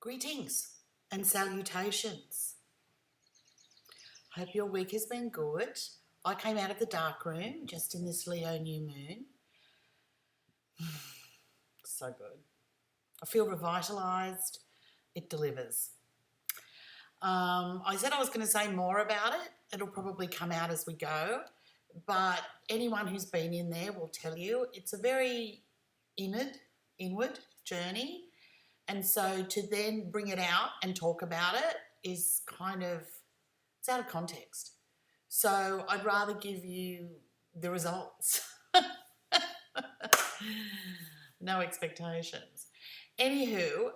Greetings and salutations. Hope your week has been good. I came out of the dark room just in this Leo new moon. So good. I feel revitalised. It delivers. I said I was going to say more about it. It'll probably come out as we go. But anyone who's been in there will tell you it's a very inward journey. And so to then bring it out and talk about it is it's out of context. So I'd rather give you the results. No expectations. Anywho,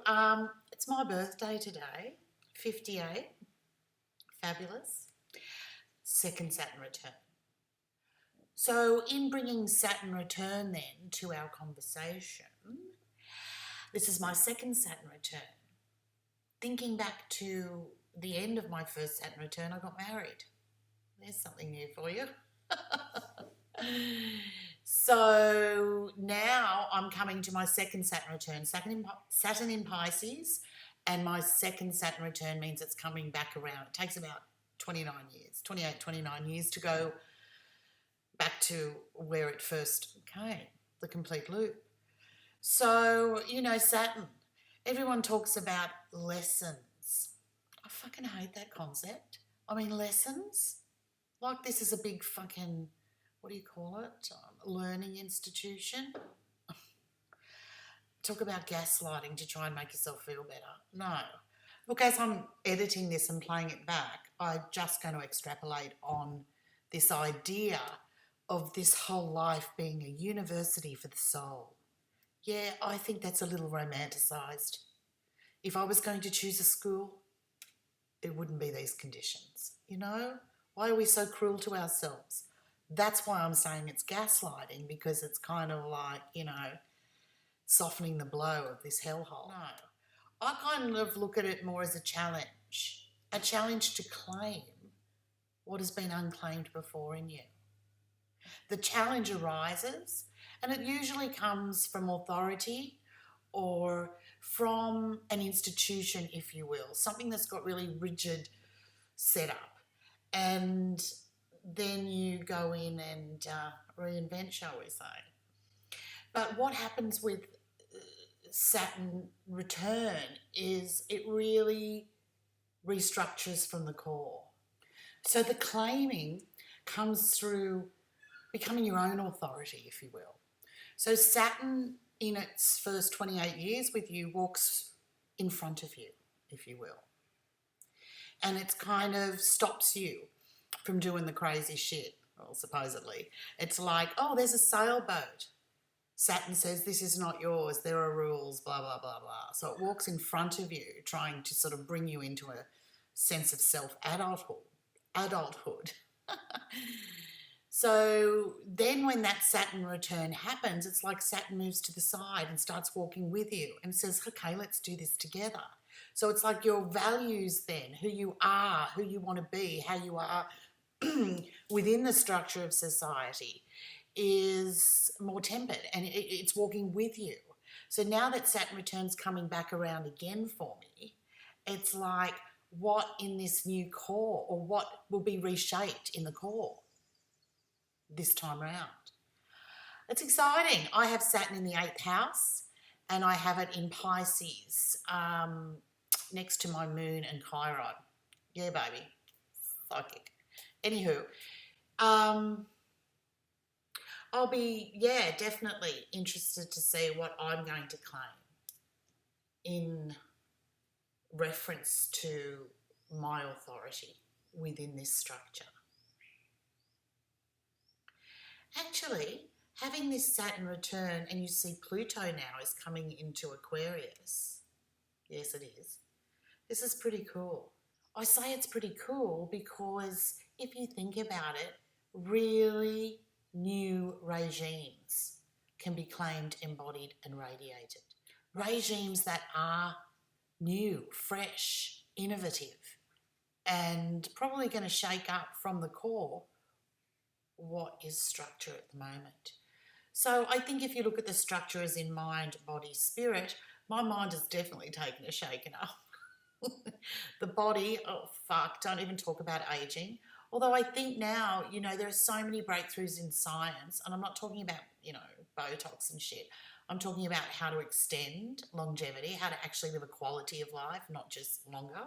it's my birthday today, 58, fabulous, second Saturn return. So in bringing Saturn return then to our conversation, this is my second Saturn return. Thinking back to the end of my first Saturn return, I got married. There's something new for you. So now I'm coming to my second Saturn return. Saturn in Pisces, and my second Saturn return means it's coming back around. It takes about 29 years to go back to where it first came, the complete loop. So, Saturn, everyone talks about lessons. I fucking hate that concept. I mean, lessons? Like this is a big fucking, what do you call it? Learning institution. Talk about gaslighting to try and make yourself feel better. No. Look, as I'm editing this and playing it back, I'm just going to extrapolate on this idea of this whole life being a university for the soul. Yeah, I think that's a little romanticised. If I was going to choose a school, it wouldn't be these conditions, Why are we so cruel to ourselves? That's why I'm saying it's gaslighting, because it's kind of like, softening the blow of this hellhole. No, I kind of look at it more as a challenge to claim what has been unclaimed before in you. The challenge arises, and it usually comes from authority or from an institution, if you will, something that's got really rigid setup. And then you go in and reinvent, shall we say. But what happens with Saturn return is it really restructures from the core. So the claiming comes through becoming your own authority, if you will. So Saturn, in its first 28 years with you, walks in front of you, if you will. And it kind of stops you from doing the crazy shit, well, supposedly. It's like, oh, there's a sailboat. Saturn says, this is not yours, there are rules, blah, blah, blah, blah. So it walks in front of you, trying to sort of bring you into a sense of self-adulthood. So then when that Saturn return happens, it's like Saturn moves to the side and starts walking with you and says, okay, let's do this together. So it's like your values then, who you are, who you want to be, how you are within the structure of society is more tempered, and it's walking with you. So now that Saturn return's coming back around again for me, it's like what in this new core, or what will be reshaped in the core this time round. It's exciting. I have Saturn in the 8th house, and I have it in Pisces, next to my moon and Chiron. Yeah, baby. Psychic. Anywho, I'll be, definitely interested to see what I'm going to claim in reference to my authority within this structure. Actually, having this Saturn return, and you see Pluto now is coming into Aquarius. Yes, it is. This is pretty cool. I say it's pretty cool because if you think about it, really new regimes can be claimed, embodied and radiated. Regimes that are new, fresh, innovative, and probably going to shake up from the core what is structure at the moment. So I think if you look at the structure as in mind, body, spirit, My mind has definitely taken a shaking up. The body, oh fuck, don't even talk about aging. Although I think now, there are so many breakthroughs in science, and I'm not talking about, Botox and shit. I'm talking about how to extend longevity, how to actually live a quality of life, not just longer.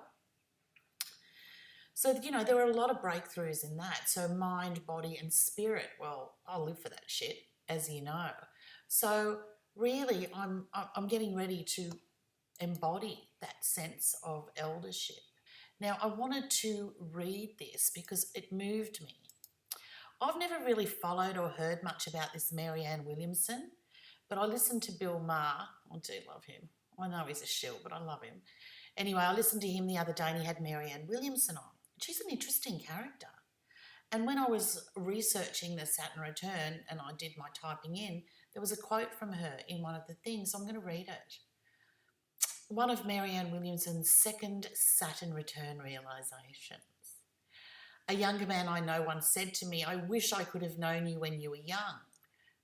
So, there are a lot of breakthroughs in that. So mind, body and spirit, well, I'll live for that shit, as you know. So really, I'm getting ready to embody that sense of eldership. Now, I wanted to read this because it moved me. I've never really followed or heard much about this Marianne Williamson, but I listened to Bill Maher. I do love him. I know he's a shill, but I love him. Anyway, I listened to him the other day and he had Marianne Williamson on. She's an interesting character. And when I was researching the Saturn Return and I did my typing in, there was a quote from her in one of the things, so I'm going to read it. One of Marianne Williamson's second Saturn Return realizations. A younger man I know once said to me, "I wish I could have known you when you were young,"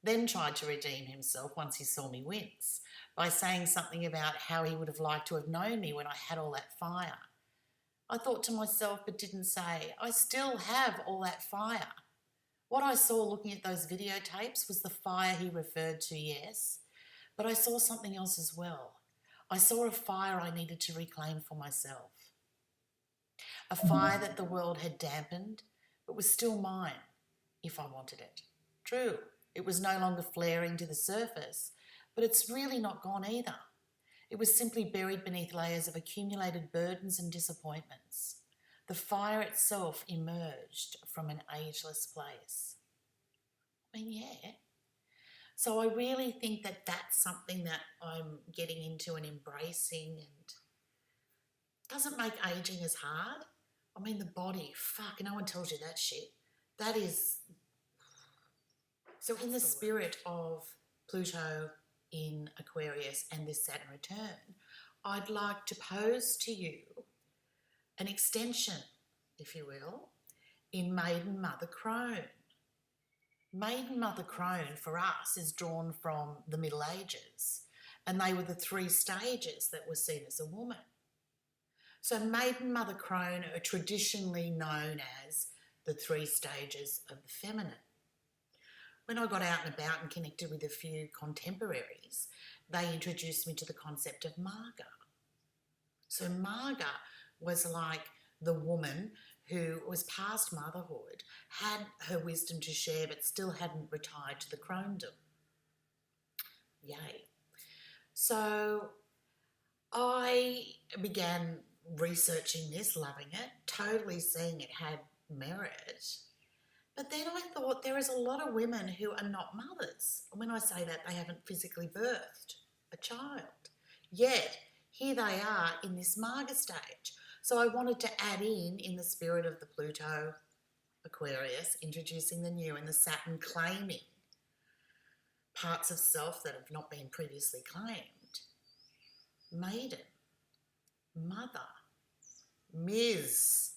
then tried to redeem himself once he saw me wince by saying something about how he would have liked to have known me when I had all that fire. I thought to myself, but didn't say, I still have all that fire. What I saw looking at those videotapes was the fire he referred to, yes, but I saw something else as well. I saw a fire I needed to reclaim for myself. A fire that the world had dampened, but was still mine, if I wanted it. True, it was no longer flaring to the surface, but it's really not gone either. It was simply buried beneath layers of accumulated burdens and disappointments. The fire itself emerged from an ageless place. I mean, yeah. So I really think that that's something that I'm getting into and embracing, and doesn't make aging as hard. I mean, the body, fuck, no one tells you that shit. That is... So in the spirit of Pluto in Aquarius and this Saturn return, I'd like to pose to you an extension, if you will, in Maiden Mother Crone. Maiden Mother Crone for us is drawn from the Middle Ages, and they were the 3 stages that were seen as a woman. So Maiden Mother Crone are traditionally known as the 3 stages of the feminine. When I got out and about and connected with a few contemporaries, they introduced me to the concept of Marga. So Marga was like the woman who was past motherhood, had her wisdom to share, but still hadn't retired to the crondom. Yay. So I began researching this, loving it, totally seeing it had merit. But then I thought there is a lot of women who are not mothers. And when I say that, they haven't physically birthed a child. Yet, here they are in this Marga stage. So I wanted to add in the spirit of the Pluto Aquarius, introducing the new, and the Saturn claiming parts of self that have not been previously claimed. Maiden, Mother, Ms.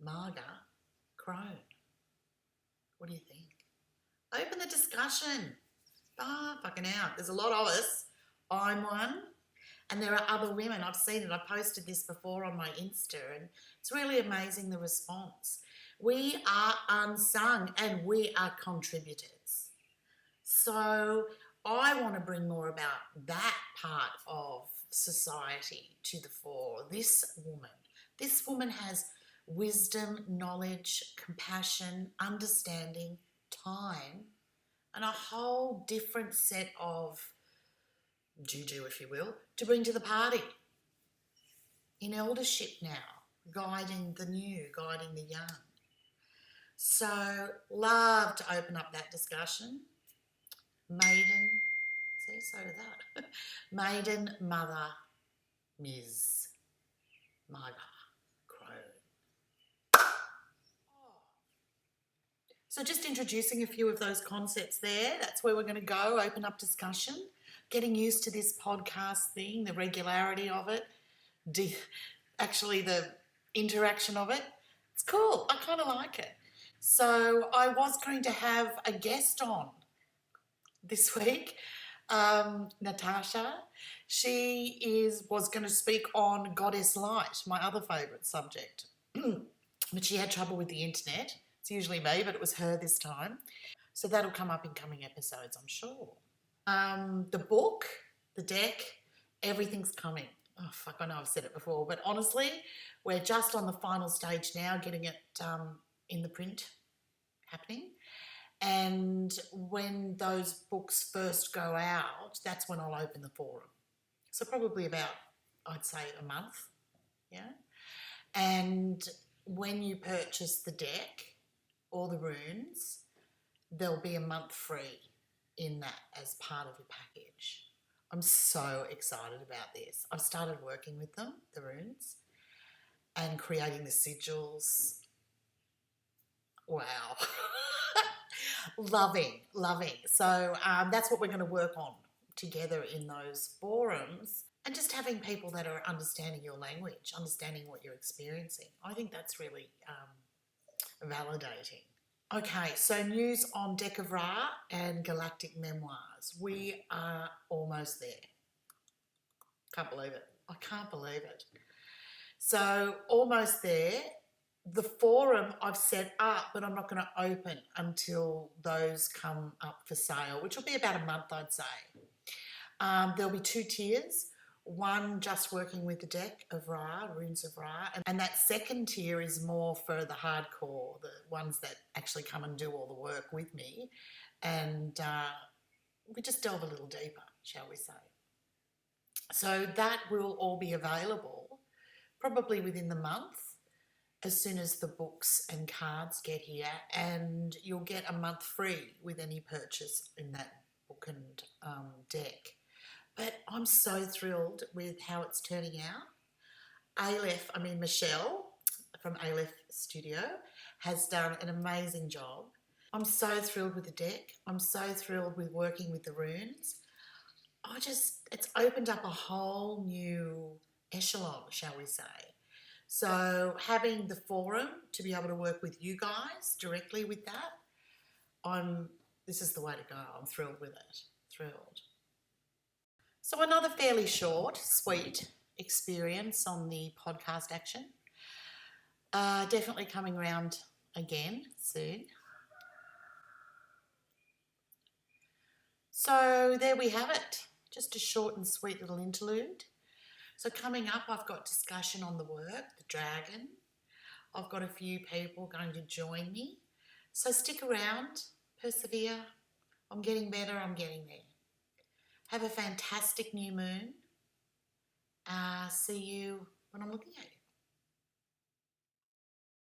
Marga, Crone. What do you think? Open the discussion. Fucking out. There's a lot of us. I'm one. And there are other women. I've seen it. I've posted this before on my Insta, and it's really amazing, the response. We are unsung and we are contributors. So I want to bring more about that part of society to the fore. This woman has wisdom, knowledge, compassion, understanding, time, and a whole different set of juju, if you will, to bring to the party. In eldership now, guiding the new, guiding the young. So, love to open up that discussion. Maiden, see, so did that. Maiden, Mother, Ms. Marga, Crone. So just introducing a few of those concepts there. That's where we're going to go, open up discussion. Getting used to this podcast thing, the regularity of it, actually the interaction of it. It's cool. I kind of like it. So I was going to have a guest on this week, Natasha. Was going to speak on Goddess Light, my other favourite subject. But she had trouble with the internet. It's usually me, but it was her this time. So that'll come up in coming episodes, I'm sure. The book, the deck, everything's coming. Oh, fuck, I know I've said it before, but honestly, we're just on the final stage now, getting it in the print happening. And when those books first go out, that's when I'll open the forum. So probably about, I'd say, a month, yeah? And when you purchase the deck or the runes, there'll be a month free in that as part of your package. I'm so excited about this. I've started working with them, the runes, and creating the sigils. Wow. Loving. So that's what we're going to work on together in those forums, and just having people that are understanding your language, understanding what you're experiencing. I think that's really validating. Okay, so news on Deck of Ra and Galactic Memoirs. We are almost there. Can't believe it. I can't believe it. So almost there. The forum I've set up, but I'm not going to open until those come up for sale, which will be about a month, I'd say. There'll be 2 tiers. One just working with the deck of Ra, runes of Ra, and that second tier is more for the hardcore, the ones that actually come and do all the work with me, and we just delve a little deeper, shall we say. So that will all be available probably within the month, as soon as the books and cards get here, and you'll get a month free with any purchase in that book and deck. But I'm so thrilled with how it's turning out. Michelle from Aleph Studio has done an amazing job. I'm so thrilled with the deck. I'm so thrilled with working with the runes. It's opened up a whole new echelon, shall we say. So having the forum to be able to work with you guys directly with that, this is the way to go. I'm thrilled with it. Thrilled. So another fairly short, sweet experience on the podcast action. Definitely coming around again soon. So there we have it. Just a short and sweet little interlude. So coming up, I've got discussion on the work, the dragon. I've got a few people going to join me. So stick around, persevere. I'm getting better, I'm getting there. Have a fantastic new moon. See you when I'm looking at you.